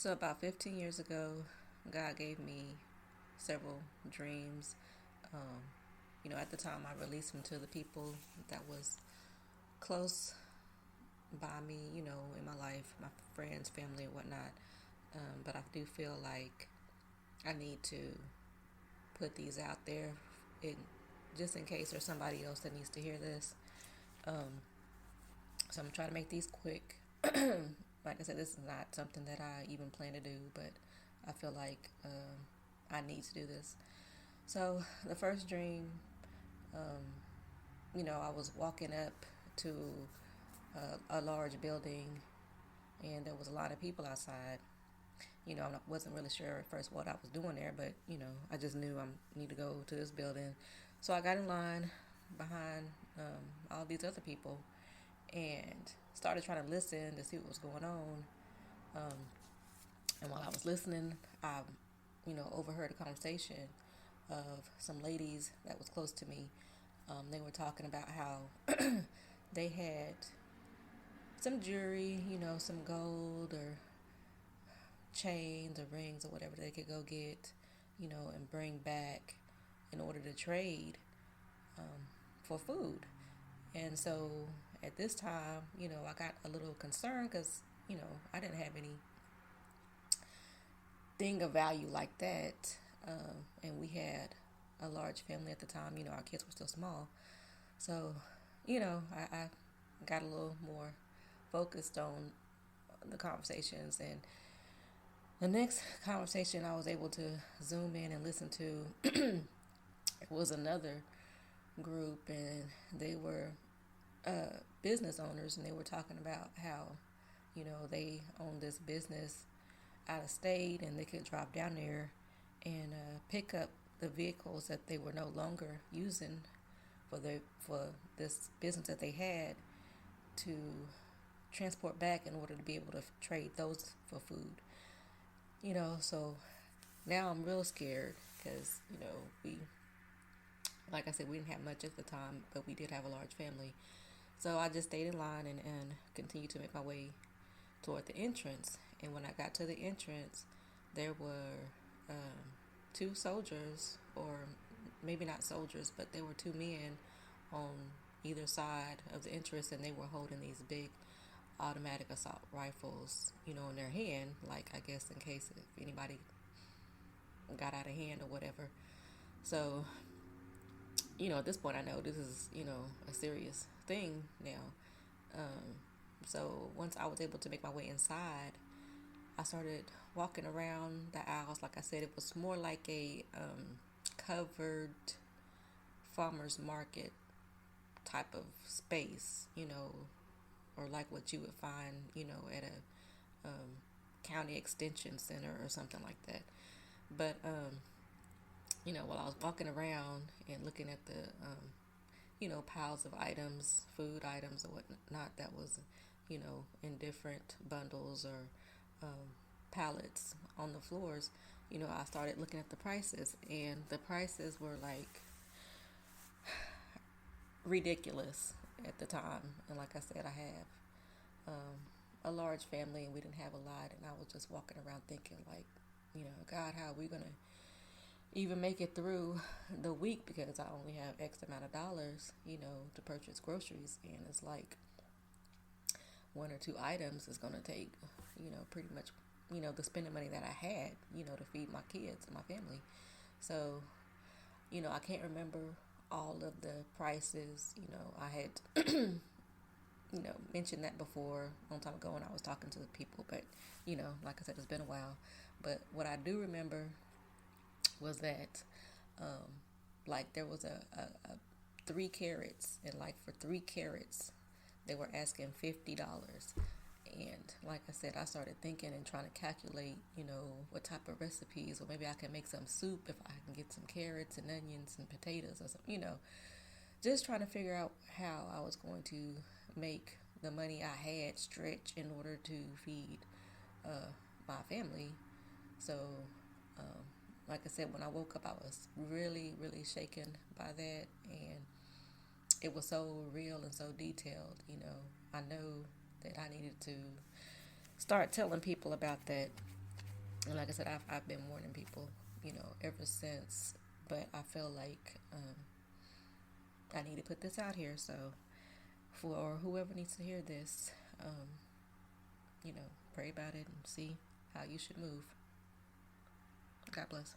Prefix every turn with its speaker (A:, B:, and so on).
A: So, about 15 years ago, God gave me several dreams. Um, at the time, I released them to the people that was close by me, in my life, my friends, family, and whatnot. But I do feel like I need to put these out there in, just in case there's somebody else that needs to hear this. Um, so, I'm trying to make these quick. Like I said, this is not something that I even plan to do, but I feel like I need to do this. So the first dream, um, I was walking up to a large building, and there was a lot of people outside. I wasn't really sure at first what I was doing there, but I just knew I need to go to this building. So I got in line behind all these other people and started trying to listen to see what was going on. Um, and while I was listening, I, overheard a conversation of some ladies that was close to me. They were talking about how they had some jewelry, some gold or chains or rings or whatever they could go get, and bring back in order to trade for food. And so at this time, I got a little concerned because, I didn't have anything of value like that. And we had a large family at the time. Our kids were still small. So, I got a little more focused on the conversations. And the next conversation I was able to zoom in and listen to was another group, and they were business owners, and they were talking about how, they own this business out of state and they could drop down there and pick up the vehicles that they were no longer using for this business that they had to transport back in order to be able to trade those for food. So now I'm real scared because, we, like I said, we didn't have much at the time, but we did have a large family. So I just stayed in line and continued to make my way toward the entrance. And when I got to the entrance, there were two soldiers, or maybe not soldiers, but there were two men on either side of the entrance, and they were holding these big automatic assault rifles, in their hand, like I guess in case if anybody got out of hand or whatever. So, at this point, I know this is, a serious thing now. So once I was able to make my way inside, I started walking around the aisles. Like I said, it was more like a covered farmer's market type of space, or like what you would find, at a county extension center or something like that. But, while I was walking around and looking at the, piles of items, food items or whatnot that was, in different bundles or pallets on the floors, I started looking at the prices, and the prices were like ridiculous at the time. And like I said, I have a large family and we didn't have a lot, and I was just walking around thinking like, God, how are we gonna even make it through the week, because I only have X amount of dollars, to purchase groceries, and it's like one or two items is gonna take, pretty much, the spending money that I had, to feed my kids and my family. So, I can't remember all of the prices. I had mentioned that before a long time ago when I was talking to the people, but like I said, it's been a while. But what I do remember was that like there was a 3 carats, and like for 3 carats they were asking $50. And like I said, I started thinking and trying to calculate, what type of recipes, or maybe I can make some soup if I can get some carrots and onions and potatoes or something, just trying to figure out how I was going to make the money I had stretch in order to feed my family. So, like I said, when I woke up, I was really, really shaken by that, and it was so real and so detailed. I know that I needed to start telling people about that. And like I said, I've been warning people, ever since. But I feel like I need to put this out here. So for whoever needs to hear this, pray about it and see how you should move. God bless.